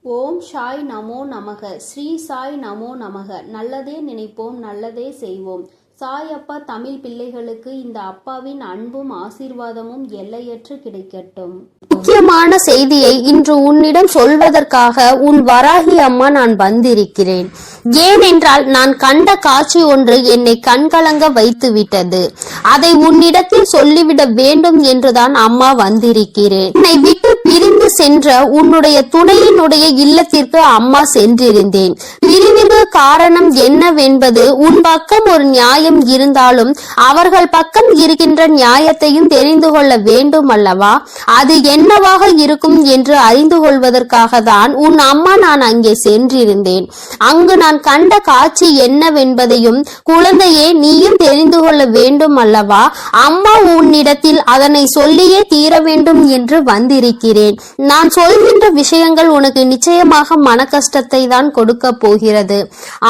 ஓம் சாய் நமோ நமக. ஸ்ரீ சாய் நமோ நமக. நல்லதே நினைப்போம், நல்லதே செய்வோம். சாய் அப்பா தமிழ் பிள்ளைகளுக்கு இந்த அப்பாவின் அன்பும் ஆசீர்வாதமும் எல்லையற்று கிடைக்கட்டும். முக்கியமான செய்தியை இன்று உன்னிடம் சொல்வதற்காக உன் வராகி அம்மா நான் வந்திருக்கிறேன். ஏனென்றால் நான் கண்ட காட்சி ஒன்று என்னை கண்கலங்க வைத்து விட்டது. அதை உன்னிடத்தில் சொல்லிவிட வேண்டும் என்றுதான் அம்மா வந்திருக்கிறேன். என்னை விட்டு பிரிந்து சென்ற உன்னுடைய துணையினுடைய இல்லத்திற்கு அம்மா சென்றிருந்தேன். பிரிவிற்கு காரணம் என்னவென்பது உன் பக்கம் ஒரு நியாயம் இருந்தாலும் அவர்கள் பக்கம் இருக்கின்ற நியாயத்தையும் தெரிந்து கொள்ள வேண்டும் அல்லவா? அது என்னவாக இருக்கும் என்று அறிந்து கொள்வதற்காக தான் உன் அம்மா நான் அங்கே சென்றிருந்தேன். அங்கு நான் கண்ட காட்சி என்னவென்பதையும் குழந்தையே நீயும் தெரிந்து கொள்ள வேண்டும் அல்லவா? அம்மா உன்னிடத்தில் அதனை சொல்லியே தீர வேண்டும் என்று வந்திருக்கிறேன். நான் சொல்கின்ற விஷயங்கள் உனக்கு நிச்சயமாக மன கஷ்டத்தை தான் கொடுக்க போகிறது.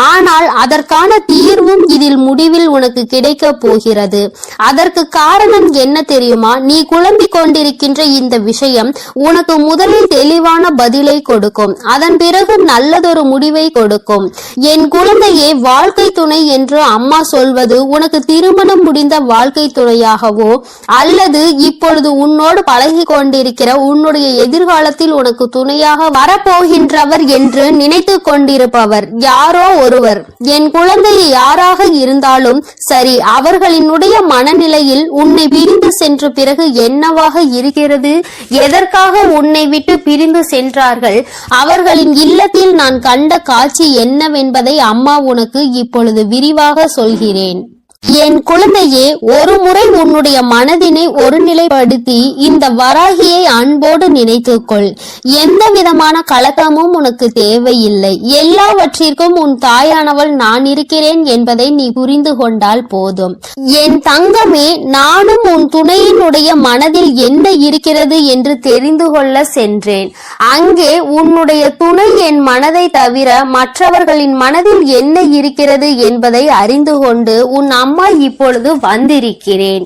ஆனால் அதற்கான தீர்வும் இதில் முடிவில் உனக்கு கிடைக்க போகிறது. அதற்கு காரணம் என்ன தெரியுமா? நீ குழம்பிக் கொண்டிருக்கின்ற இந்த விஷயம் உனக்கு முதலில் தெளிவான பதிலை கொடுக்கும். அதன் பிறகு நல்லதொரு முடிவை கொடுக்கும். என் குழந்தையே, வாழ்க்கை துணை என்று அம்மா சொல்வது உனக்கு திருமணம் முடிந்த வாழ்க்கை துணையாகவோ அல்லது இப்பொழுது உன்னோடு பழகி கொண்டிருக்கிற உன்னுடைய எதிர்காலத்தில் உனக்கு துணையாக வரப்போகின்றவர் என்று நினைத்து கொண்டிருப்பவர் யாரோ ஒருவர். என் குழந்தையை யாராக இருந்தாலும் சரி, அவர்களினுடைய மனநிலையில் உன்னை பிரிந்து சென்ற பிறகு என்னவாக இருக்கிறது, எதற்காக உன்னை விட்டு பிரிந்து சென்றார்கள், அவர்களின் இல்லத்தில் நான் கண்ட காட்சி என்னவென்பதை அம்மா உனக்கு இப்பொழுது விரிவாக சொல்கிறேன். என் குழந்தையே, ஒரு முறை உன்னுடைய மனதினை ஒருநிலைப்படுத்தி இந்த வராகியை அன்போடு நினைத்துக்கொள். எந்த விதமான கலக்கமும் உனக்கு தேவையில்லை. எல்லாவற்றிற்கும் உன் தாயானவள் நான் இருக்கிறேன் என்பதை நீ புரிந்து கொண்டால் போதும். என் தங்கமே, நானும் உன் துணையினுடைய மனதில் என்ன இருக்கிறது என்று தெரிந்து கொள்ள சென்றேன். அங்கே உன்னுடைய துணை என் மனதை தவிர மற்றவர்களின் மனதில் என்ன இருக்கிறது என்பதை அறிந்து கொண்டு உன் அம்மா இப்பொழுது வந்திருக்கிறேன்.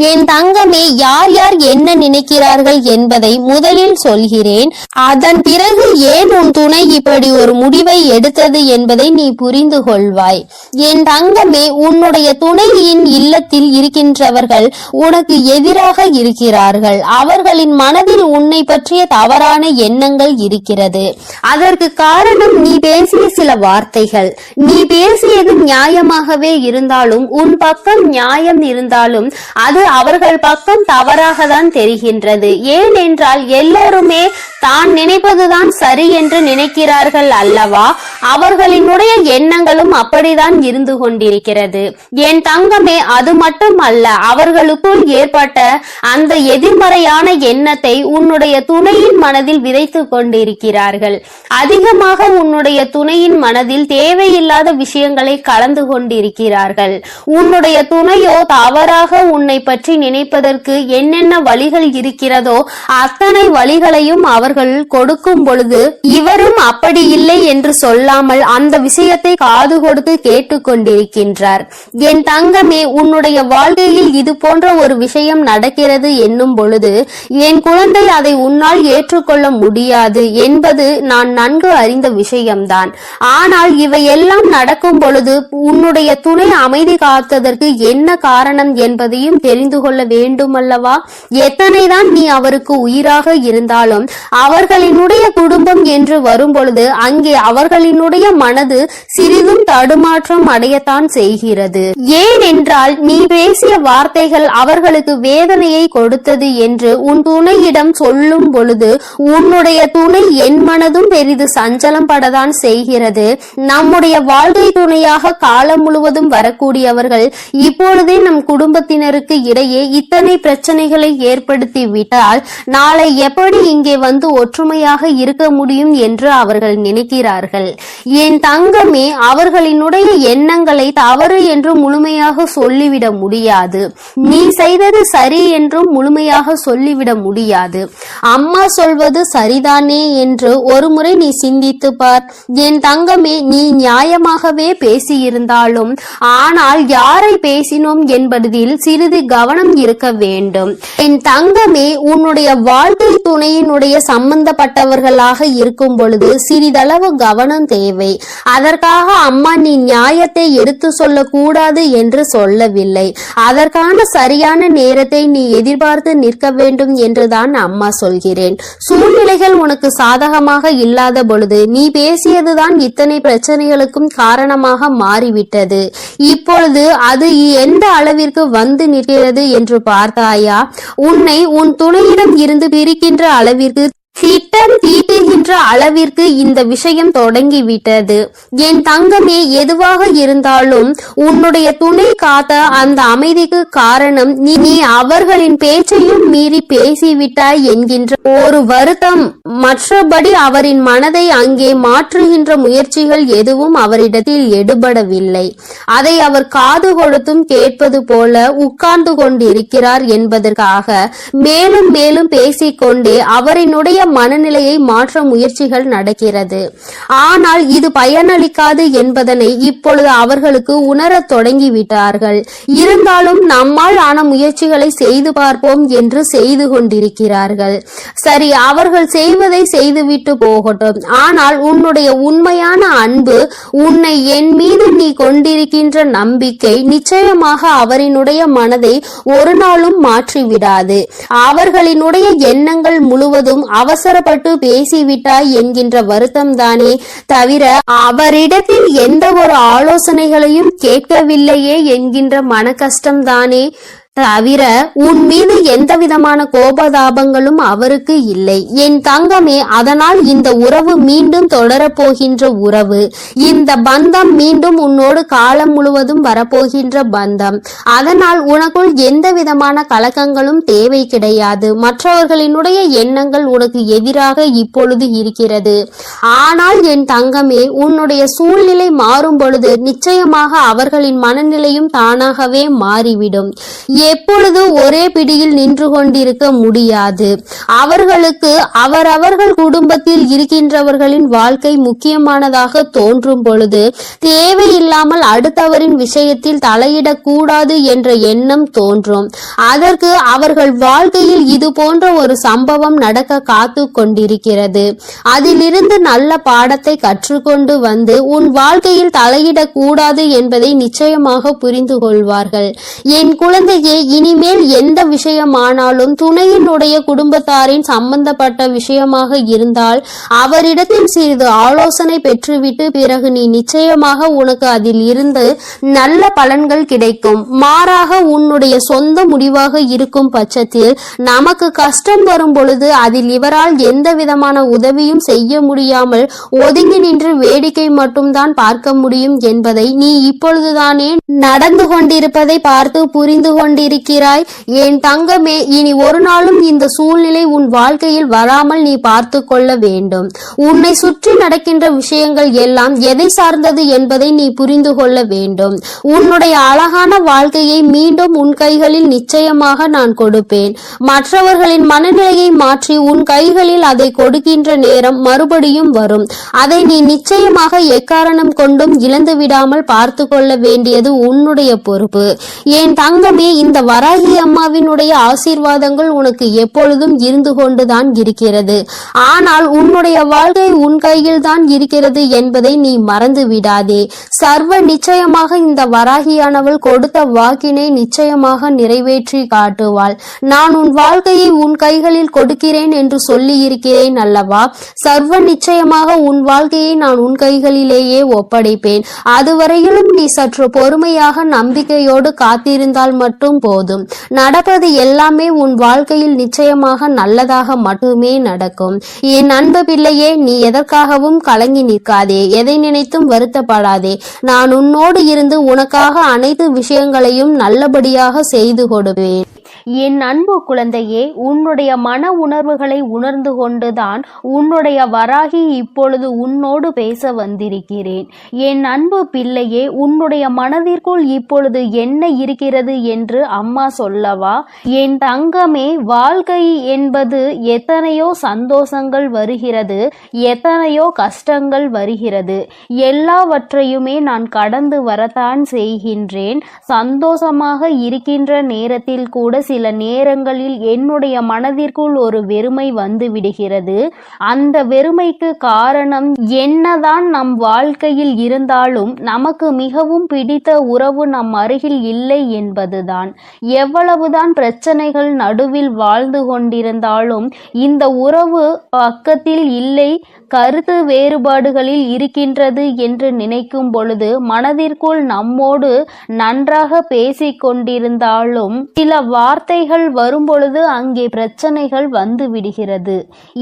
என் தங்கமே, யார் யார் என்ன நினைக்கிறார்கள் என்பதை முதலில் சொல்கிறேன். அதன் பிறகு ஏன் உன் துணை இப்படி ஒரு முடிவை எடுத்தது என்பதை நீ புரிந்து கொள்வாய். என் தங்கமே, உன்னுடைய துணையின் இல்லத்தில் இருக்கின்றவர்கள் உனக்கு எதிராக இருக்கிறார்கள். அவர்களின் மனதில் உன்னை பற்றிய தவறான எண்ணங்கள் இருக்கிறது. அதற்கு காரணம் நீ பேசிய சில வார்த்தைகள். நீ பேசியது நியாயமாகவே இருந்தாலும், உன் பக்கம் நியாயம் இருந்தாலும் அது அவர்கள் பக்கம் தவறாக தான் தெரிகின்றது. ஏனென்றால் எல்லோருமே தான் நினைப்பதுதான் சரி என்று நினைக்கிறார்கள் அல்லவா? அவர்களினுடைய எண்ணங்களும் அப்படிதான் இருந்து கொண்டிருக்கிறது. என் தங்கமே, அது மட்டும் அல்ல, அவர்களுக்குள் ஏற்பட்ட அந்த எதிர்மறையான எண்ணத்தை உன்னுடைய துணையின் மனதில் விதைத்து கொண்டிருக்கிறார்கள். அதிகமாக உன்னுடைய துணையின் மனதில் தேவையில்லாத விஷயங்களை கலந்து கொண்டிருக்கிறார்கள். உன்னுடைய துணையோ தவறாக உன்னை பற்றி நினைப்பதற்கு என்னென்ன வழிகள் இருக்கிறதோ அத்தனை வழிகளையும் அவர்கள் கொடுக்கும் பொழுது இவரும் அப்படி இல்லை என்று சொல்லாமல் அந்த விஷயத்தை காது கொடுத்து கேட்டுக்கொண்டிருக்கின்றார். என் தங்கமே, உன்னுடைய வாழ்க்கையில் இது போன்ற ஒரு விஷயம் நடக்கிறது என்னும் பொழுது என் குழந்தை அதை உன்னால் ஏற்றுக்கொள்ள முடியாது என்பது நான் நன்கு அறிந்த விஷயம்தான். ஆனால் இவையெல்லாம் நடக்கும் பொழுது உன்னுடைய துணை அமைதி காத்ததற்கு என்ன காரணம் என்பதையும் தெரிந்து கொள்ள வேண்டும் அல்லவா? எத்தனைதான் நீ அவருக்கு உயிராக இருந்தாலும் அவர்களினுடைய குடும்பம் என்று வரும் பொழுது அங்கே அவர்களினுடைய மனது சிறிதும் தடுமாற்றம் அடையத்தான் செய்கிறது. ஏனென்றால் நீ பேசிய வார்த்தைகள் அவர்களுக்கு வேதனையை கொடுத்தது என்று உன் துணையிடம் சொல்லும் பொழுது உன்னுடைய துணை என் மனதும் பெரிது சஞ்சலம் படத்தான் செய்கிறது. நம்முடைய வாழ்க்கை துணையாக காலம் முழுவதும் வரக்கூடியவர்கள் இப்பொழுதே நம் குடும்பத்தினருக்கு இடையே இத்தனை பிரச்சனைகளை ஏற்படுத்தி விட்டால் நாளை எப்படி இங்கே வந்து ஒற்றுமையாக இருக்க முடியும் என்று அவர்கள் நினைக்கிறார்கள். என் தங்கமே, அவர்களினுடைய எண்ணங்களை தவறு என்று முழுமையாக சொல்லிவிட முடியாது. நீ செய்தது சரி என்றும் முழுமையாக சொல்லிவிட முடியாது. அம்மா சொல்வது சரிதானே என்று ஒருமுறை நீ சிந்தித்து பார். என் தங்கமே, நீ நியாயமாகவே பேசியிருந்தாலும் ஆனால் யாரை பேசினோம் என்பதில் சிறிது கவனம் இருக்க வேண்டும். என் தங்கமே, உன்னுடைய வாழ்க்கை துணையினுடைய சம்பந்தப்பட்டவர்களாக இருக்கும் பொழுது சிறிதளவு கவனம் தேவை. அதற்காக அம்மா நீ நியாயத்தை எடுத்து சொல்ல கூடாது என்று சொல்லவில்லை. அதற்கான சரியான நேரத்தை நீ எதிர்பார்த்து நிற்க வேண்டும் என்றுதான் அம்மா சொல்கிறேன். சூழ்நிலைகள் உனக்கு சாதகமாக இல்லாத பொழுது நீ பேசியதுதான் இத்தனை பிரச்சனைகளுக்கும் காரணமாக மாறிவிட்டது. இப்பொழுது அது எந்த அளவிற்கு வந்து நிற்கிறது என்று பார்த்தாயா? உன்னை உன் துணையிடம் இருந்து பிரிக்கின்ற அளவிற்கு திட்டம் தீட்டுகின்ற அளவிற்கு இந்த விஷயம் தொடங்கிவிட்டது. என் தங்கமே, எதுவாக இருந்தாலும் உன்னுடைய துணை காத்த அந்த அமைதிக்கு காரணம் நீ அவர்களின் பேச்சையும் மீறி பேசிவிட்டாய் என்கின்ற ஒரு வருத்தம். மற்றபடி அவரின் மனதை அங்கே மாற்றுகின்ற முயற்சிகள் எதுவும் அவரிடத்தில் எடுபடவில்லை. அதை அவர் காது கொடுத்தும் கேட்பது போல உட்கார்ந்து கொண்டிருக்கிறார் என்பதற்காக மேலும் மேலும் பேசிக்கொண்டே அவரினுடைய மனநிலையை மாற்ற முயற்சிகள் நடக்கிறது. ஆனால் இது பயனளிக்காது என்பதனை இப்பொழுது அவர்களுக்கு உணரத் தொடங்கிவிட்டார்கள். இருந்தாலும் நம்மால் ஆன முயற்சிகளை செய்து பார்ப்போம் என்று செய்து கொண்டிருக்கிறார்கள். சரி, அவர்கள் செய்வதை செய்துவிட்டு போகட்டும். ஆனால் உன்னுடைய உண்மையான அன்பு, உன்னை என் மீது நீ கொண்டிருக்கின்ற நம்பிக்கை நிச்சயமாக அவரினுடைய மனதை ஒரு நாளும் மாற்றிவிடாது. அவர்களினுடைய எண்ணங்கள் முழுவதும் அவசரப்பட்டு பேசிவிட்டாய் என்கின்ற வருத்தம் தானே தவிர அவரிடத்தில் எந்த ஒரு ஆலோசனைகளையும் கேட்கவில்லையே என்கின்ற மன கஷ்டம் தானே தவிர உன் மீது எந்த விதமான கோபதாபங்களும் அவருக்கு இல்லை. என் தங்கமே, அதனால் இந்த உறவு மீண்டும் தொடரப்போகின்ற உறவு. இந்த பந்தம் மீண்டும் உன்னோடு காலம் முழுவதும் வரப்போகின்ற பந்தம். அதனால் உனக்குள் எந்த விதமான கலக்கங்களும் தேவை கிடையாது. மற்றவர்களினுடைய எண்ணங்கள் உனக்கு எதிராக இப்பொழுது இருக்கிறது. ஆனால் என் தங்கமே, உன்னுடைய சூழ்நிலை மாறும் பொழுது நிச்சயமாக அவர்களின் மனநிலையும் தானாகவே மாறிவிடும். எப்பொழுது ஒரே பிடியில் நின்று கொண்டிருக்க முடியாது. அவர்களுக்கு அவரவர்கள் குடும்பத்தில் இருக்கின்றவர்களின் வாழ்க்கை முக்கியமானதாக தோன்றும் பொழுது தேவையில்லாமல் அடுத்தவரின் விஷயத்தில் தலையிடக்கூடாது என்ற எண்ணம் தோன்றும். அதற்கு அவர்கள் வாழ்க்கையில் இது போன்ற ஒரு சம்பவம் நடக்க காத்து கொண்டிருக்கிறது. அதிலிருந்து நல்ல பாடத்தை கற்றுக்கொண்டு வந்து உன் வாழ்க்கையில் தலையிடக்கூடாது என்பதை நிச்சயமாக புரிந்து கொள்வார்கள். என் குழந்தையே, இனிமேல் எந்த விஷயமானாலும் துணையினுடைய குடும்பத்தாரின் சம்பந்தப்பட்ட விஷயமாக இருந்தால் அவரிடத்தில் சிறிது ஆலோசனை பெற்றுவிட்டு பிறகு நீ நிச்சயமாக உனக்கு அதில் இருந்து நல்ல பலன்கள் கிடைக்கும். மாறாக உன்னுடைய சொந்த முடிவாக இருக்கும் பட்சத்தில் நமக்கு கஷ்டம் வரும் பொழுது அதில் இவரால் எந்த விதமான உதவியும் செய்ய முடியாமல் ஒதுங்கி நின்று வேடிக்கை மட்டும்தான் பார்க்க முடியும் என்பதை நீ இப்பொழுதுதானே நடந்து கொண்டிருப்பதை பார்த்து புரிந்து கொண்டிருக்கிறாய். என் தங்கமே, இனி ஒரு நாளும் இந்த சூழ்நிலை உன் வாழ்க்கையில் வராமல் நீ பார்த்து கொள்ள வேண்டும். உன்னை சுற்றி நடக்கின்ற விஷயங்கள் எல்லாம் எதை சார்ந்தது என்பதை நீ புரிந்து கொள்ள வேண்டும். உன்னுடைய அழகான வாழ்க்கையை மீண்டும் உன் கைகளில் நிச்சயமாக நான் கொடுப்பேன். மற்றவர்களின் மனநிலையை மாற்றி உன் கைகளில் அதை கொடுக்கின்ற நேரம் மறுபடியும் வரும். அதை நீ நிச்சயமாக எக்காரணம் கொண்டும் இழந்து விடாமல் பார்த்து கொள்ள வேண்டியது உன்னுடைய பொறுப்பு. என் தங்கமே, இந்த வராகி அம்மாவினுடைய ஆசீர்வாதங்கள் உனக்கு எப்பொழுதும் இருந்து கொண்டுதான் இருக்கிறது. ஆனால் உன்னுடைய வாழ்க்கை உன் கையில் தான் இருக்கிறது என்பதை நீ மறந்து விடாதே. சர்வ நிச்சயமாக இந்த வராகியானவள் கொடுத்த வாக்கினை நிச்சயமாக நிறைவேற்றி காட்டுவாள். நான் உன் வாழ்க்கையை உன் கைகளில் கொடுக்கிறேன் என்று சொல்லி இருக்கிறேன் அல்லவா? சர்வ நிச்சயமாக உன் வாழ்க்கையை நான் உன் கைகளிலேயே ஒப்படைப்பேன். அதுவரையிலும் நீ சற்று பொறுமையாக நம்பிக்கையோடு காத்திருந்தால் மட்டும் போதும். நடப்பது எல்லாமே உன் வாழ்க்கையில் நிச்சயமாக நல்லதாக மட்டுமே நடக்கும். என் அன்பு பிள்ளையே, நீ எதற்காகவும் கலங்கி நிற்காதே. எதை நினைத்தும் வருத்தப்படாதே. நான் உன்னோடு இருந்து உனக்காக அனைத்து விஷயங்களையும் நல்லபடியாக செய்து கொடுப்பேன். என் அன்பு குழந்தையே, உன்னுடைய மன உணர்வுகளை உணர்ந்து கொண்டுதான் உன்னுடைய வராகி இப்பொழுது உன்னோடு பேச வந்திருக்கிறேன். என் அன்பு பிள்ளையே, உன்னுடைய மனதிற்குள் இப்பொழுது என்ன இருக்கிறது என்று அம்மா சொல்லவா? என் தங்கமே, வாழ்க்கை என்பது எத்தனையோ சந்தோஷங்கள் வருகிறது, எத்தனையோ கஷ்டங்கள் வருகிறது. எல்லாவற்றையுமே நான் கடந்து வரத்தான் செய்கின்றேன். சந்தோஷமாக இருக்கின்ற நேரத்தில் கூட சில நேரங்களில் என்னுடைய மனதிற்குள் ஒரு வெறுமை வந்து விடுகிறது. அந்த வெறுமைக்கு காரணம் என்னதான் நம் வாழ்க்கையில் இருந்தாலும் நமக்கு மிகவும் பிடித்த உறவு நம் அருகில் இல்லை என்பதுதான். எவ்வளவுதான் பிரச்சனைகள் நடுவில் வாழ்ந்து கொண்டிருந்தாலும் இந்த உறவு பக்கத்தில் இல்லை, கருத்து வேறுபாடுகளில் இருக்கின்றது என்று நினைக்கும் பொழுது மனதிற்குள் நம்மோடு நன்றாக பேசிக் கொண்டிருந்தாலும் சில வார்த்தைகள் வரும்பொழுது அங்கே பிரச்சனைகள் வந்து விடுகிறது.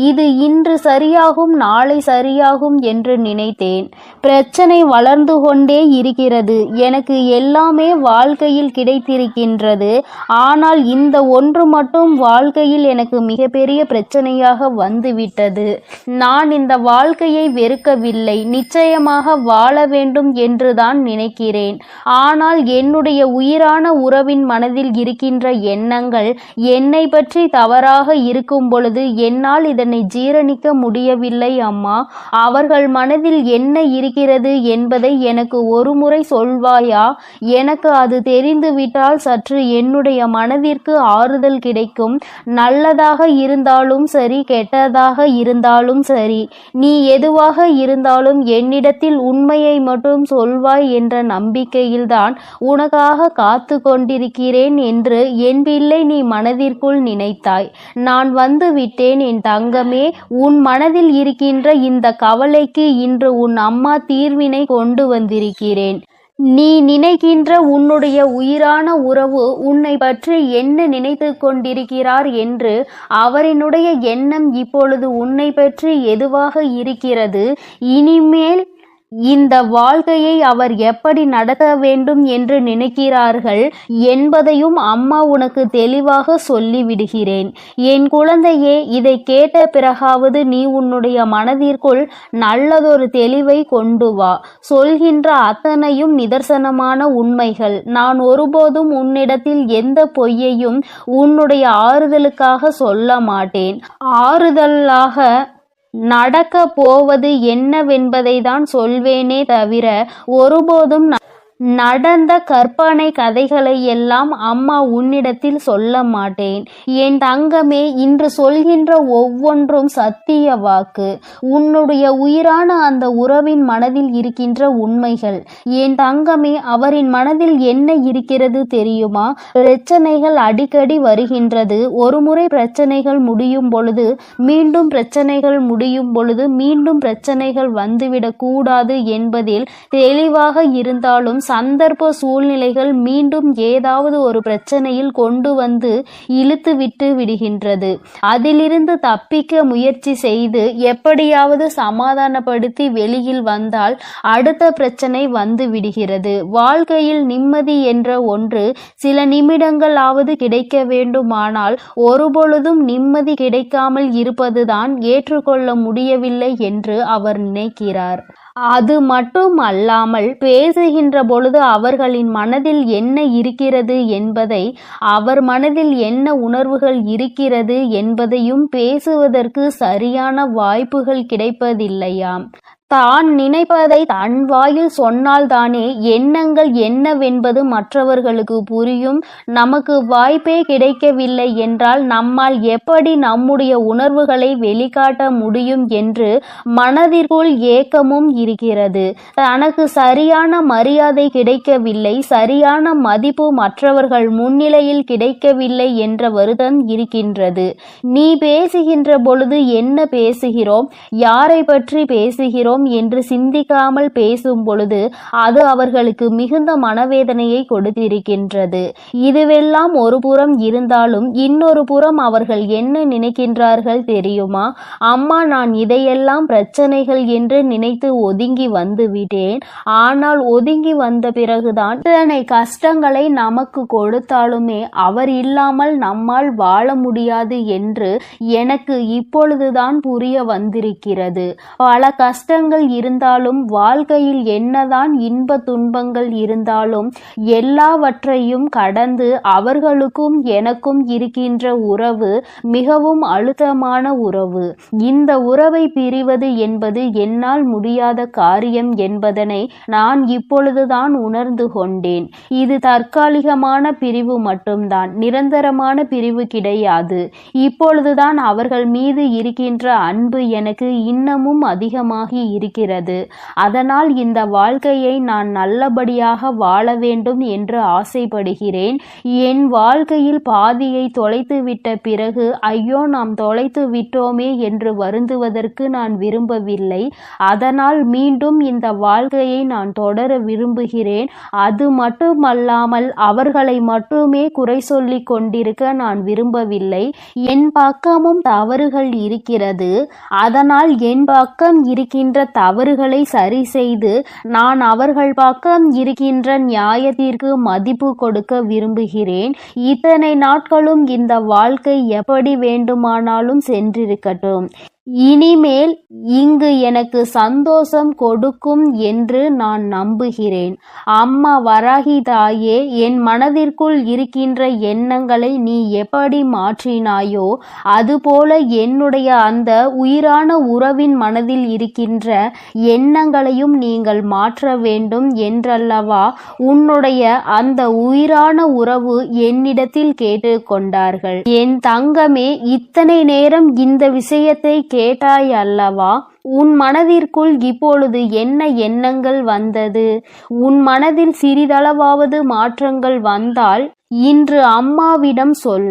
இது இன்று சரியாகும், நாளை சரியாகும் என்று நினைத்தேன். பிரச்சனை வளர்ந்து கொண்டே இருக்கிறது. எனக்கு எல்லாமே வாழ்க்கையில் கிடைத்திருக்கின்றது. ஆனால் இந்த ஒன்று மட்டும் வாழ்க்கையில் எனக்கு மிகப்பெரிய பிரச்சனையாக வந்துவிட்டது. நான் இந்த வாழ்க்கையை வெறுக்கவில்லை, நிச்சயமாக வாழ வேண்டும் என்றுதான் நினைக்கிறேன். ஆனால் என்னுடைய உயிரான உறவின் மனதில் இருக்கின்ற எண்ணங்கள் என்னை பற்றி தவறாக இருக்கும் பொழுது என்னால் இதனை ஜீரணிக்க முடியவில்லை அம்மா. அவர்கள் மனதில் என்ன இருக்கிறது என்பதை எனக்கு ஒரு முறை சொல்வாயா? எனக்கு அது தெரிந்துவிட்டால் சற்று என்னுடைய மனதிற்கு ஆறுதல் கிடைக்கும். நல்லதாக இருந்தாலும் சரி, கெட்டதாக இருந்தாலும் சரி, நீ எதுவாக இருந்தாலும் என்னிடத்தில் உண்மையை மட்டும் சொல்வாய் என்ற நம்பிக்கையில்தான் உனக்காக காத்து கொண்டிருக்கிறேன் என்று என் பிள்ளை நீ மனதிற்குள் நினைத்தாய். நான் வந்து விட்டேன் என் தங்கமே. உன் மனதில் இருக்கின்ற இந்த கவலைக்கு இன்று உன் அம்மா தீர்வினை கொண்டு வந்திருக்கிறேன். நீ நினைக்கின்ற உன்னுடைய உயிரான உறவு உன்னை பற்றி என்ன நினைத்து கொண்டிருக்கிறார் என்று அவரினுடைய எண்ணம் இப்பொழுது உன்னை பற்றி எதுவாக இருக்கிறது, இனிமேல் இந்த வாழ்க்கையை அவர் எப்படி நடத்த வேண்டும் என்று நினைக்கிறார்கள் என்பதையும் அம்மா உனக்கு தெளிவாக சொல்லிவிடுகிறேன். என் குழந்தையே, இதை கேட்ட பிறகாவது நீ உன்னுடைய மனதிற்குள் நல்லதொரு தெளிவை கொண்டு வா. சொல்கின்ற அத்தனையும் நிதர்சனமான உண்மைகள். நான் ஒருபோதும் உன்னிடத்தில் எந்த பொய்யையும் உன்னுடைய ஆறுதலுக்காக சொல்ல மாட்டேன். ஆறுதலாக நடக்க போவது என்னவென்பதை தான் சொல்வேனே தவிர ஒருபோதும் நடந்த கற்பனை கதைகளை எல்லாம் அம்மா உன்னிடத்தில் சொல்ல மாட்டேன். என் தங்கமே, இன்று சொல்கின்ற ஒவ்வொன்றும் சத்திய வாக்கு. உன்னுடைய உயிரான அந்த உறவின் மனதில் இருக்கின்ற உண்மைகள். என் தங்கமே, அவரின் மனதில் என்ன இருக்கிறது தெரியுமா? பிரச்சனைகள் அடிக்கடி வருகின்றது. ஒரு முறை பிரச்சனைகள் முடியும் பொழுது மீண்டும் பிரச்சனைகள் முடியும் பொழுது மீண்டும் பிரச்சனைகள் வந்துவிடக் கூடாது என்பதில் தெளிவாக இருந்தாலும் சந்தர்ப்ப சூழ்நிலைகள் மீண்டும் ஏதாவது ஒரு பிரச்சனையில் கொண்டு வந்து இழுத்து விட்டு விடுகின்றது. அதிலிருந்து தப்பிக்க முயற்சி செய்து எப்படியாவது சமாதானப்படுத்தி வெளியில் வந்தால் அடுத்த பிரச்சனை வந்து விடுகிறது. வாழ்க்கையில் நிம்மதி என்ற ஒன்று சில நிமிடங்களாவது கிடைக்க வேண்டுமானால் ஒருபொழுதும் நிம்மதி கிடைக்காமல் இருப்பதுதான் ஏற்றுக்கொள்ள முடியவில்லை என்று அவர் நினைக்கிறார். அது மட்டும் அல்லாமல் பேசுகின்ற பொழுது அவர்களின் மனதில் என்ன இருக்கிறது என்பதை, அவர் மனதில் என்ன உணர்வுகள் இருக்கிறது என்பதையும் பேசுவதற்கு சரியான வாய்ப்புகள் கிடைப்பதில்லையாம். தான் நினைப்பதை தன் வாயில் சொன்னால்தானே எண்ணங்கள் என்னவென்பது மற்றவர்களுக்கு புரியும். நமக்கு வாய்ப்பே கிடைக்கவில்லை என்றால் நம்மால் எப்படி நம்முடைய உணர்வுகளை வெளிக்காட்ட முடியும் என்று மனதிற்குள் ஏக்கமும் இருக்கிறது. தனக்கு சரியான மரியாதை கிடைக்கவில்லை, சரியான மதிப்பு மற்றவர்கள் முன்னிலையில் கிடைக்கவில்லை என்ற வருத்தம் இருக்கின்றது. நீ பேசுகின்ற பொழுது என்ன பேசுகிறோம், யாரை பற்றி பேசுகிறோம் இருக்கிறோம் என்று சிந்திக்காமல் பேசும் பொழுது அது அவர்களுக்கு மிகுந்த மனவேதனையை கொடுத்திருக்கின்றது. இதுவெல்லாம் ஒரு புறம் இருந்தாலும் இன்னொரு புறம் அவர்கள் என்ன நினைக்கின்றார்கள் தெரியுமா? அம்மா, நான் இதையெல்லாம் பிரச்சனைகள் என்று நினைத்து ஒதுங்கி வந்து விட்டேன். ஆனால் ஒதுங்கி வந்த பிறகுதான் இத்தனை கஷ்டங்களை நமக்கு கொடுத்தாலுமே அவர் இல்லாமல் நம்மால் வாழ முடியாது என்று எனக்கு இப்பொழுதுதான் புரிய வந்திருக்கிறது. பல கஷ்டங்கள் இருந்தாலும், வாழ்க்கையில் என்னதான் இன்ப துன்பங்கள் இருந்தாலும் எல்லாவற்றையும் கடந்து அவர்களுக்கும் எனக்கும் இருக்கின்ற உறவு மிகவும் அழுத்தமான உறவு. இந்த உறவை பிரிவது என்பது என்னால் முடியாத காரியம் என்பதனை நான் இப்பொழுதுதான் உணர்ந்து கொண்டேன். இது தற்காலிகமான பிரிவு மட்டும்தான், நிரந்தரமான பிரிவு கிடையாது. இப்பொழுதுதான் அவர்கள் மீது இருக்கின்ற அன்பு எனக்கு இன்னமும் அதிகமாகி இருக்கிறது. அதனால் இந்த வாழ்க்கையை நான் நல்லபடியாக வாழ வேண்டும் என்று ஆசைப்படுகிறேன். என் வாழ்க்கையில் பாதியை தொலைத்து விட்ட பிறகு ஐயோ நாம் தொலைத்து விட்டோமே என்று வருந்துவதற்கு நான் விரும்பவில்லை. அதனால் மீண்டும் இந்த வாழ்க்கையை நான் தொடர விரும்புகிறேன். அது மட்டுமல்லாமல் அவர்களை மட்டுமே குறை சொல்லிக் கொண்டிருக்க நான் விரும்பவில்லை. என் பக்கமும் தவறுகள் இருக்கிறது. அதனால் என் பக்கம் இருக்கின்ற தவறுகளை சரி செய்து நான் அவர்கள் பக்கம் இருக்கின்ற நியாயத்திற்கு மதிப்பு கொடுக்க விரும்புகிறேன். இத்தனை நாட்களும் இந்த வாழ்க்கை எப்படி வேண்டுமானாலும் சென்றிருக்கட்டும். இனிமேல் இங்கு எனக்கு சந்தோஷம் கொடுக்கும் என்று நான் நம்புகிறேன். அம்மா வராகி தாயே, என் மனதிற்குள் இருக்கின்ற எண்ணங்களை நீ எப்படி மாற்றினாயோ அதுபோல என்னுடைய அந்த உயிரான உறவின் மனதில் இருக்கின்ற எண்ணங்களையும் நீங்கள் மாற்ற வேண்டும் என்றல்லவா உன்னுடைய அந்த உயிரான உறவு என்னிடத்தில் கேட்டுக்கொண்டார்கள். என் தங்கமே, இத்தனை நேரம் இந்த விஷயத்தை கேட்டாய் அல்லவா? உன் மனதிற்குள் இப்பொழுது என்ன எண்ணங்கள் வந்தது? உன் மனதில் சிறிதளவாவது மாற்றங்கள் வந்தால் இன்று அம்மாவிடம் சொல்.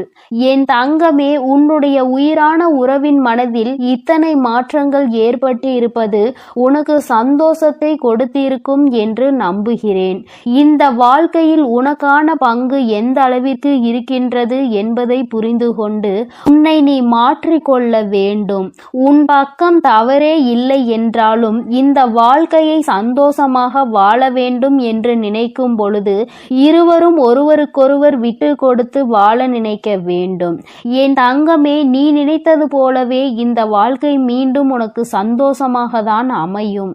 என் தங்கமே, உன்னுடைய உயிரான உறவின் மனதில் இத்தனை மாற்றங்கள் ஏற்பட்டு இருப்பது உனக்கு சந்தோஷத்தை கொடுத்திருக்கும் என்று நம்புகிறேன். இந்த வாழ்க்கையில் உனக்கான பங்கு எந்த அளவிற்கு இருக்கின்றது என்பதை புரிந்து கொண்டு உன்னை நீ மாற்றிக்கொள்ள வேண்டும். உன் பக்கம் தவறே இல்லை என்றாலும் இந்த வாழ்க்கையை சந்தோஷமாக வாழ வேண்டும் என்று நினைக்கும் பொழுது இருவரும் ஒருவருக்கொருவர் விட்டு கொடுத்து வாழ நினைக்க வேண்டும். என் தங்கமே, நீ நினைத்தது போலவே இந்த வாழ்க்கை மீண்டும் உனக்கு சந்தோஷமாக தான் அமையும்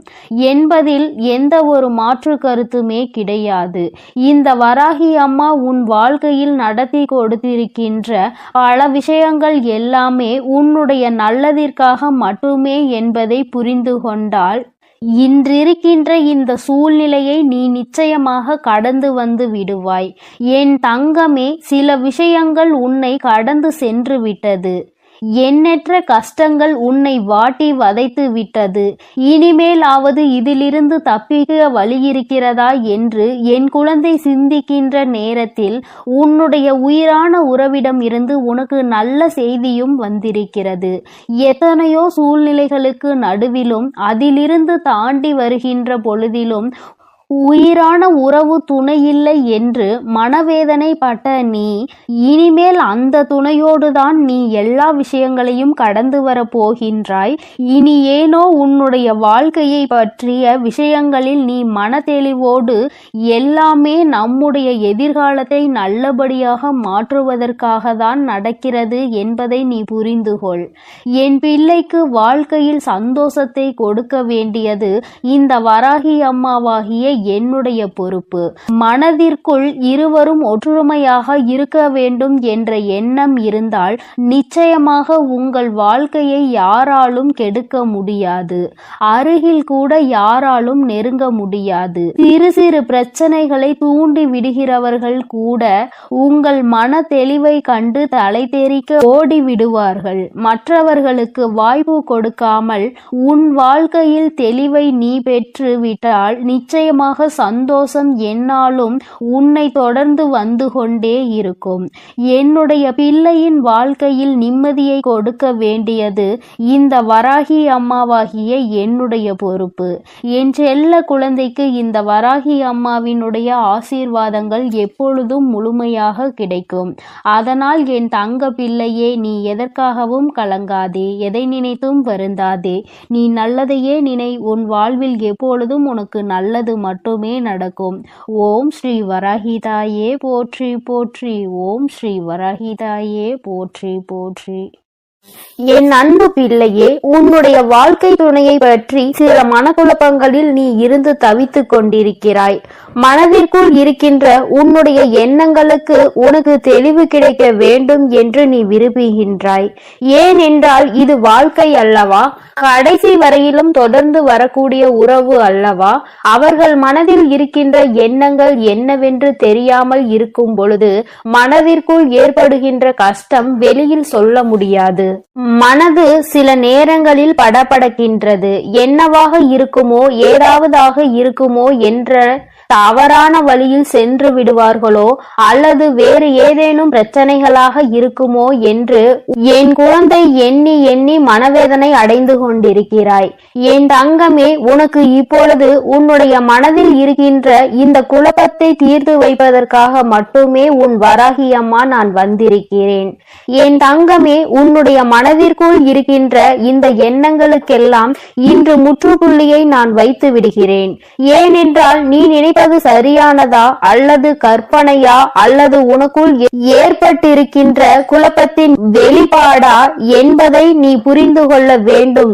என்பதில் எந்த ஒரு மாற்று கருத்துமே கிடையாது. இந்த வராகி அம்மா உன் வாழ்க்கையில் நடத்தி கொடுத்திருக்கின்ற பல விஷயங்கள் எல்லாமே உன்னுடைய நல்லதிற்காக மட்டுமே என்பதை புரிந்து கொண்டால் இன்றிருக்கின்ற இந்த சூழ்நிலையை நீ நிச்சயமாக கடந்து வந்து விடுவாய். என் தங்கமே, சில விஷயங்கள் உன்னை கடந்து சென்று விட்டது. எண்ணற்ற கஷ்டங்கள் உன்னை வாட்டி வதைத்து விட்டது. இனிமேலாவது இதிலிருந்து தப்பிக்க வழி இருக்கிறதா என்று என் குழந்தை சிந்திக்கின்ற நேரத்தில் உன்னுடைய உயிரான உறவிடம் இருந்து உனக்கு நல்ல செய்தியும் வந்திருக்கிறது. எத்தனையோ சூழ்நிலைகளுக்கு நடுவிலும் அதிலிருந்து தாண்டி வருகின்ற பொழுதிலும் உயிரான உறவு துணையில்லை என்று மனவேதனைப்பட்ட நீ இனிமேல் அந்த துணையோடுதான் நீ எல்லா விஷயங்களையும் கடந்து வர போகின்றாய். இனி ஏனோ உன்னுடைய வாழ்க்கையை பற்றிய விஷயங்களில் நீ மனதெளிவோடு எல்லாமே நம்முடைய எதிர்காலத்தை நல்லபடியாக மாற்றுவதற்காக தான் நடக்கிறது என்பதை நீ புரிந்துகொள். என் பிள்ளைக்கு வாழ்க்கையில் சந்தோஷத்தை கொடுக்க வேண்டியது இந்த வராகி அம்மாவாகிய என்னுடைய பொறுப்பு. மனதிற்குள் இருவரும் ஒற்றுமையாக இருக்க வேண்டும் என்ற எண்ணம் இருந்தால் நிச்சயமாக உங்கள் வாழ்க்கையை யாராலும் கெடுக்க முடியாது. அருகில் கூட யாராலும் நெருங்க முடியாது. சிறு சிறு பிரச்சனைகளை தூண்டி விடுகிறவர்கள் கூட உங்கள் மன தெளிவை கண்டு தலை தெறிக்க ஓடி விடுவார்கள். மற்றவர்களுக்கு வாய்ப்பு கொடுக்காமல் உன் வாழ்க்கையில் தெளிவை நீ பெற்று விட்டால் நிச்சயமாக நிச்சயமாக சந்தோஷம் என்னாலும் உன்னை தொடர்ந்து வந்து கொண்டே இருக்கும். என்னுடைய பிள்ளையின் வாழ்க்கையில் நிம்மதியை கொடுக்க வேண்டியது இந்த வராகி அம்மாவாகிய என்னுடைய பொறுப்பு. என் செல்ல குழந்தைக்கு இந்த வராகி அம்மாவினுடைய ஆசீர்வாதங்கள் எப்பொழுதும் முழுமையாக கிடைக்கும். அதனால் என் தங்க பிள்ளையே, நீ எதற்காகவும் கலங்காதே, எதை நினைத்தும் வருந்தாதே. நீ நல்லதையே நினை. உன் வாழ்வில் எப்பொழுதும் உனக்கு நல்லது மட்டுமே நடக்கும். ஓம் ஸ்ரீ வராகிதாயே போற்றி போற்றி. ஓம் ஸ்ரீ வராகிதாயே போற்றி போற்றி. என் அன்பு பிள்ளையே, உன்னுடைய வாழ்க்கை துணையை பற்றி சில மனக்குழப்பங்களில் நீ இருந்து தவித்துக் கொண்டிருக்கிறாய். மனதிற்குள் இருக்கின்ற உன்னுடைய எண்ணங்களுக்கு உனக்கு தெளிவு கிடைக்க வேண்டும் என்று நீ விரும்புகின்றாய். ஏனென்றால் இது வாழ்க்கை அல்லவா? கடைசி வரையிலும் தொடர்ந்து வரக்கூடிய உறவு அல்லவா? அவர்கள் மனதில் இருக்கின்ற எண்ணங்கள் என்னவென்று தெரியாமல் இருக்கும் பொழுது மனதிற்குள் ஏற்படுகின்ற கஷ்டம் வெளியில் சொல்ல முடியாது. மனது சில நேரங்களில் படபடக்கின்றது. என்னவாக இருக்குமோ, ஏதாவதாக இருக்குமோ என்ற தவறான வழியில் சென்று விடுவார்களோ அல்லது வேறு ஏதேனும் பிரச்சனைகளாக இருக்குமோ என்று என் குழந்தை எண்ணி எண்ணி மனவேதனை அடைந்து கொண்டிருக்கிறாய். என் தங்கமே, உனக்கு இப்பொழுது உன்னுடைய மனதில் இருக்கின்ற இந்த குழப்பத்தை தீர்த்து வைப்பதற்காக மட்டுமே உன் வராகி அம்மா நான் வந்திருக்கிறேன். என் தங்கமே, உன்னுடைய மனதிற்குள் இருக்கின்ற இந்த எண்ணங்களுக்கெல்லாம் இன்று முற்றுப்புள்ளியை நான் வைத்து விடுகிறேன். ஏனென்றால் நீ நினைப்பது சரியானதா அல்லது கற்பனையா அல்லது உனக்குள் ஏற்பட்டிருக்கின்ற குழப்பத்தின் வெளிப்பாடா என்பதை நீ புரிந்து கொள்ள வேண்டும்.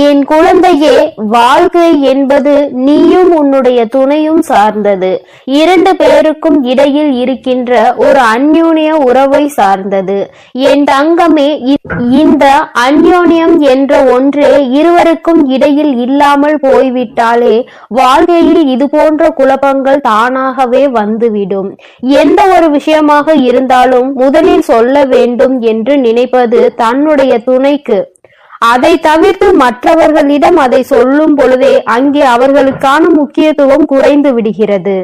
என் குழந்தையே, வாழ்க்கை என்பது நீயும் உன்னுடைய துணையும் சார்ந்தது. இரண்டு பேருக்கும் இடையில் இருக்கின்ற ஒரு அந்யோன்ய உறவை சார்ந்தது. என் தங்கமே, இந்த அந்யோன்யம் என்ற ஒன்று இருவருக்கும் இடையில் இல்லாமல் போய்விட்டாலே வாழ்க்கையில் இது போன்ற குழப்பங்கள் தானாகவே வந்துவிடும். எந்த ஒரு விஷயமாக இருந்தாலும் முதலில் சொல்ல வேண்டும் என்று நினைப்பது தன்னுடைய துணைக்கு. அதை தவிர்த்து மற்றவர்களிடம் அதை சொல்லும் பொழுதே அங்கே அவர்களுக்கான முக்கியத்துவம் குறைந்து விடுகிறது.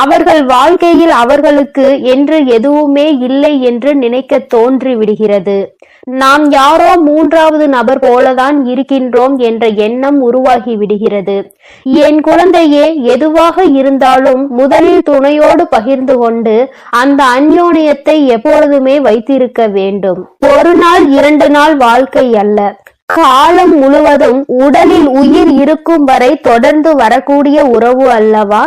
அவர்கள் வாழ்க்கையில் அவர்களுக்கு என்று எதுவுமே இல்லை என்று நினைக்க தோன்றி விடுகிறது. நாம் யாரோ மூன்றாவது நபர் போலதான் இருக்கின்றோம் என்ற எண்ணம் உருவாகி விடுகிறது. என் குழந்தையே, எதுவாக இருந்தாலும் முதலில் துணையோடு பகிர்ந்து கொண்டு அந்த அந்யோன்யத்தை எப்பொழுதுமே வைத்திருக்க வேண்டும். ஒரு நாள் 2 நாள் வாழ்க்கை அல்ல, காலம் முழுவதும் உடலில் உயிர் இருக்கும் வரை தொடர்ந்து வரக்கூடிய உறவு அல்லவா?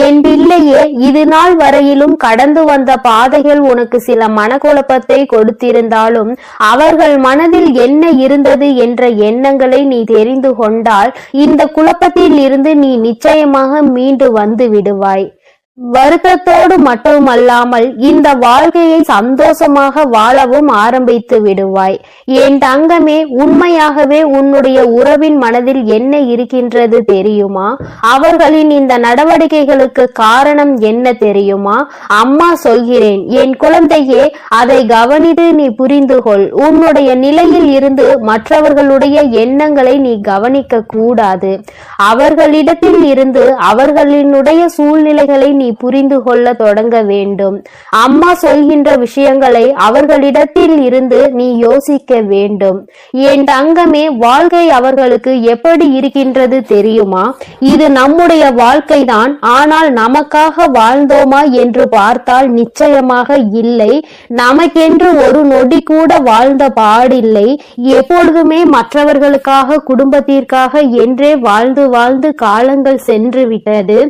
என் பிள்ளையே, இது நாள் வரையிலும் கடந்து வந்த பாதைகள் உனக்கு சில மனக்குழப்பத்தை கொடுத்திருந்தாலும் அவர்கள் மனதில் என்ன இருந்தது என்ற எண்ணங்களை நீ தெரிந்து கொண்டால் இந்த குழப்பத்தில் இருந்து நீ நிச்சயமாக மீண்டு வந்து விடுவாய். வருத்தத்தோடு மட்டுமல்லாமல் இந்த வாழ்க்கையை சந்தோஷமாக வாழவும் ஆரம்பித்து விடுவாய். என் தங்கமே, உண்மையாகவே உன்னுடைய உறவின் மனதில் என்ன இருக்கின்றது தெரியுமா? அவர்களின் இந்த நடவடிக்கைகளுக்கு காரணம் என்ன தெரியுமா? அம்மா சொல்கிறேன் என் குழந்தையே, அதை கவனித்து நீ புரிந்து கொள். உன்னுடைய நிலையில் இருந்து மற்றவர்களுடைய எண்ணங்களை நீ கவனிக்க கூடாது. அவர்களிடத்தில் இருந்து அவர்களினுடைய சூழ்நிலைகளை நீ புரிந்து கொள்ள தொடங்க வேண்டும். அம்மா சொல்கின்ற விஷயங்களை அவர்களிடத்தில் இருந்து நீ யோசிக்க வேண்டும். என் தங்கமே, வாழ்க்கை அவர்களுக்கு எப்படி இருக்கின்றது தெரியுமா? இது நம்முடைய வாழ்க்கைதான். ஆனால் நமக்காக வாழ்ந்தோமா என்று பார்த்தால் நிச்சயமாக இல்லை. நமக்கென்று ஒரு நொடி கூட வாழ்ந்த பாடில்லை. எப்பொழுதுமே மற்றவர்களுக்காக, குடும்பத்திற்காக என்றே வாழ்ந்து வாழ்ந்து காலங்கள் சென்று விட்டது.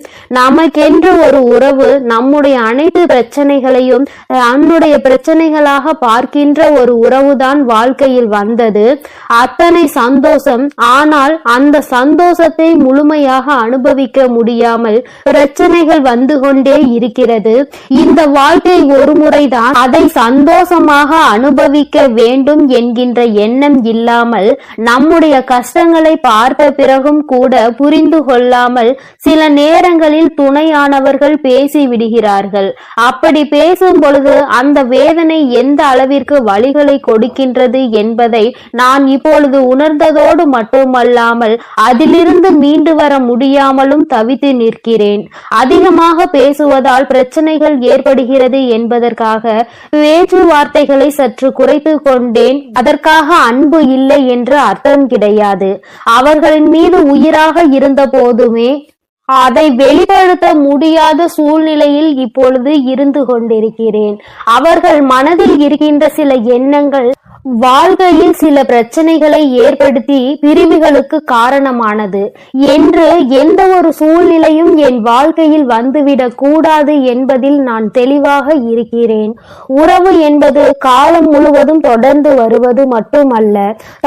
நமக்கென்று ஒரு உறவு நம்முடைய அனைத்து பிரச்சனைகளையும் தன்னுடைய பிரச்சனைகளாக பார்க்கின்ற ஒரு உறவுதான் வாழ்க்கையில் வந்தது. அத்தனை சந்தோஷம். ஆனால் அந்த சந்தோஷத்தை முழுமையாக அனுபவிக்க முடியாமல் பிரச்சனைகள் வந்து கொண்டே இருக்கிறது. இந்த வாழ்க்கை ஒரு முறைதான், அதை சந்தோஷமாக அனுபவிக்க வேண்டும் என்கின்ற எண்ணம் இல்லாமல் நம்முடைய கஷ்டங்களை பார்த்த பிறகும் கூட புரிந்து கொள்ளாமல் சில நேரங்களில் துணையானவர்கள் அவர்கள் பேசி விடுகிறார்கள். அப்படி பேசும் பொழுது அந்த வேதனை எந்த அளவிற்கு வலிகளை கொடுக்கின்றது என்பதை நான் இப்பொழுது உணர்ந்ததோடு மட்டுமல்லாமல் அதிலிருந்து மீண்டு வர முடியாமலும் தவித்து நிற்கிறேன். அதிகமாக பேசுவதால் பிரச்சனைகள் ஏற்படுகிறது என்பதற்காக பேச்சுவார்த்தைகளை சற்று குறைத்து கொண்டேன். அதற்காக அன்பு இல்லை என்று அர்த்தம் கிடையாது. அவர்களின் மீது உயிராக இருந்த போதுமே அதை வெளிப்படுத்த முடியாத சூழ்நிலையில் இப்பொழுது இருந்து கொண்டிருக்கிறேன். அவர்கள் மனதில் இருக்கின்ற சில எண்ணங்கள் வாழ்க்கையில் சில பிரச்சனைகளை ஏற்படுத்தி பிரிவுகளுக்கு காரணமானது என்று எந்த ஒரு சூழ்நிலையும் என் வாழ்க்கையில் வந்துவிடக் கூடாது என்பதில் நான் தெளிவாக இருக்கிறேன். உறவு என்பது காலம் முழுவதும் தொடர்ந்து வருவது மட்டுமல்ல,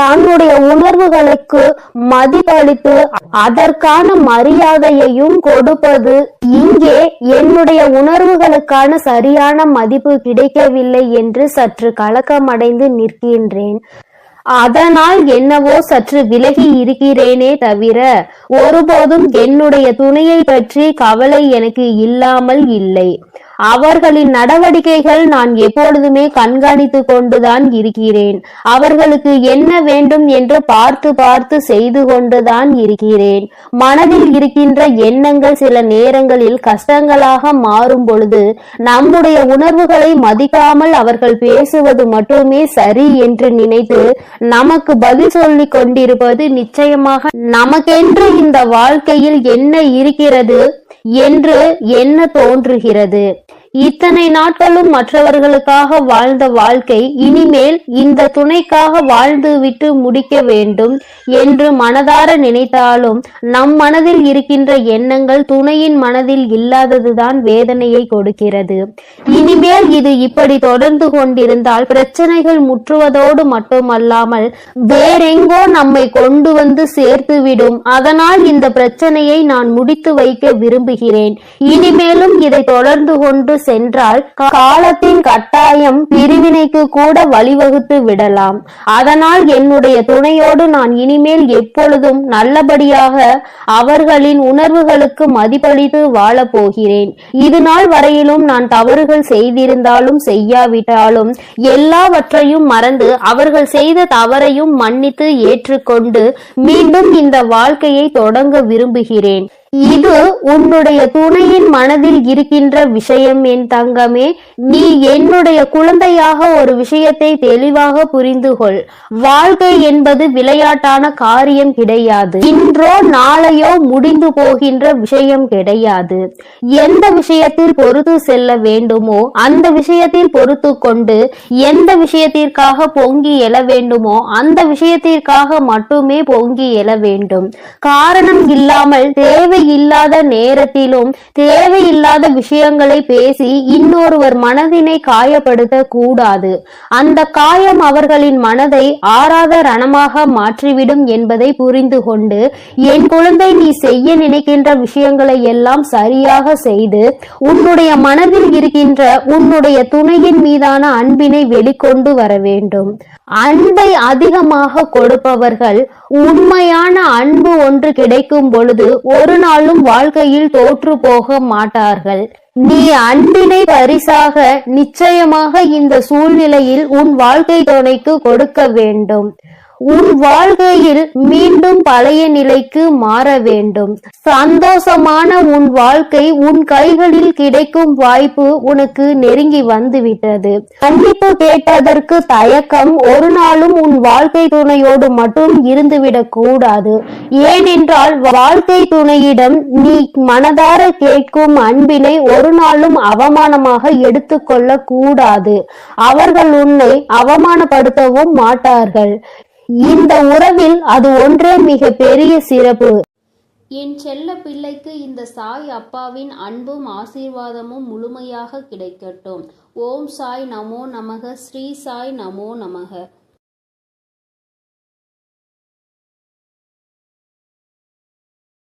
தன்னுடைய உணர்வுகளுக்கு மதிப்பளித்து அதற்கான மரியாதையையும் கொடுப்பது. இங்கே என்னுடைய உணர்வுகளுக்கான சரியான மதிப்பு கிடைக்கவில்லை என்று சற்று கலக்கமடைந்து நிற்கிறேன். அதனால் என்னவோ சற்று விலகி இருக்கிறேனே தவிர ஒருபோதும் என்னுடைய துணையை பற்றி கவலை எனக்கு இல்லாமல் இல்லை. அவர்களின் நடவடிக்கைகள் நான் எப்பொழுதுமே கண்காணித்து கொண்டுதான் இருக்கிறேன். அவர்களுக்கு என்ன வேண்டும் என்று பார்த்து பார்த்து செய்து கொண்டுதான் இருக்கிறேன். மனதில் இருக்கின்ற எண்ணங்கள் சில நேரங்களில் கஷ்டங்களாக மாறும் பொழுது நம்முடைய உணர்வுகளை மதிக்காமல் அவர்கள் பேசுவது மட்டுமே சரி என்று நினைத்து நமக்கு பதில் சொல்லிக் கொண்டிருப்பது நிச்சயமாக நமக்கென்று இந்த வாழ்க்கையில் என்ன இருக்கிறது என்று எண்ண தோன்றுகிறது. இத்தனை நாட்களும் மற்றவர்களுக்காக வாழ்ந்த வாழ்க்கை இனிமேல் இந்த துணைக்காக வாழ்ந்து விட்டு முடிக்க வேண்டும் என்று மனதார நினைத்தாலும் நம் மனதில் இருக்கின்ற எண்ணங்கள் துணையின் மனதில் இல்லாததுதான் வேதனையை கொடுக்கிறது. இனிமேல் இது இப்படி தொடர்ந்து கொண்டிருந்தால் பிரச்சனைகள் முற்றுவதோடு மட்டுமல்லாமல் வேறெங்கோ நம்மை கொண்டு வந்து சேர்த்துவிடும். அதனால் இந்த பிரச்சனையை நான் முடித்து வைக்க விரும்புகிறேன். இனிமேலும் இதை தொடர்ந்து கொண்டு சென்றால் காலத்தின் கட்டாயம் பிரிவினைக்கு கூட வழிவகுத்து விடலாம். அதனால் என்னுடைய துணையோடு நான் இனிமேல் எப்பொழுதும் நல்லபடியாக அவர்களின் உணர்வுகளுக்கு மதிப்பளித்து வாழப் போகிறேன். இது நாள் வரையிலும் நான் தவறுகள் செய்திருந்தாலும் செய்யாவிட்டாலும் எல்லாவற்றையும் மறந்து அவர்கள் செய்த தவறையும் மன்னித்து ஏற்றுக்கொண்டு மீண்டும் இந்த வாழ்க்கையை தொடங்க விரும்புகிறேன். இது உன்னுடைய துணையின் மனதில் இருக்கின்ற விஷயம் என் தங்கமே. நீ என்னுடைய குழந்தையாக ஒரு விஷயத்தை தெளிவாக புரிந்து கொள். வாழ்க்கை என்பது விளையாட்டான காரியம் கிடையாது. இன்றோ நாளையோ முடிந்து போகின்ற விஷயம் கிடையாது. எந்த விஷயத்தில் பொறுத்து செல்ல வேண்டுமோ அந்த விஷயத்தில் பொறுத்து கொண்டு எந்த விஷயத்திற்காக பொங்கி எழ வேண்டுமோ அந்த விஷயத்திற்காக மட்டுமே பொங்கி எழ வேண்டும். காரணம் இல்லாமல் தேவை இல்லாத நேரத்திலும் தேவையில்லாத விஷயங்களை பேசி இன்னொருவர் மனதினை காயப்படுத்த கூடாது. அந்த காயம் அவர்களின் மனதை ஆறாத ரணமாக மாற்றிவிடும் என்பதை புரிந்து கொண்டு என் குழந்தை, நீ செய்ய நினைக்கின்ற விஷயங்களை எல்லாம் சரியாக செய்து உன்னுடைய மனதில் இருக்கின்ற உன்னுடைய துணையின் மீதான அன்பினை வெளிக்கொண்டு வர வேண்டும். அன்பை அதிகமாக கொடுப்பவர்கள் உண்மையான அன்பு ஒன்று கிடைக்கும் பொழுது ஒரு நாளும் வாழ்க்கையில் தோற்று போக மாட்டார்கள். நீ அன்பினை பரிசாக நிச்சயமாக இந்த சூழ்நிலையில் உன் வாழ்க்கை துணைக்கு கொடுக்க வேண்டும். உன் வாழ்க்கையில் மீண்டும் பழைய நிலைக்கு மாற வேண்டும். சந்தோஷமான உன் வாழ்க்கை உன் கைகளில் கிடைக்கும் வாய்ப்பு உனக்கு நெருங்கி வந்துவிட்டது. மன்னிப்பு கேட்பதற்கு தயக்கம் ஒரு நாளும் உன் வாழ்க்கை துணையோடு மட்டும் இருந்துவிடக் கூடாது. ஏனென்றால் வாழ்க்கை துணையிடம் நீ மனதார கேட்கும் அன்பினை ஒரு நாளும் அவமானமாக எடுத்துக்கொள்ள கூடாது. அவர்கள் உன்னை அவமானப்படுத்தவும் மாட்டார்கள். இந்த உறவில் அது ஒன்றே மிக பெரிய சிறப்பு. என் செல்ல பிள்ளைக்கு இந்த சாய் அப்பாவின் அன்பும் ஆசீர்வாதமும் முழுமையாக கிடைக்கட்டும். ஓம் சாய் நமோ நமக. ஸ்ரீ சாய் நமோ நமக.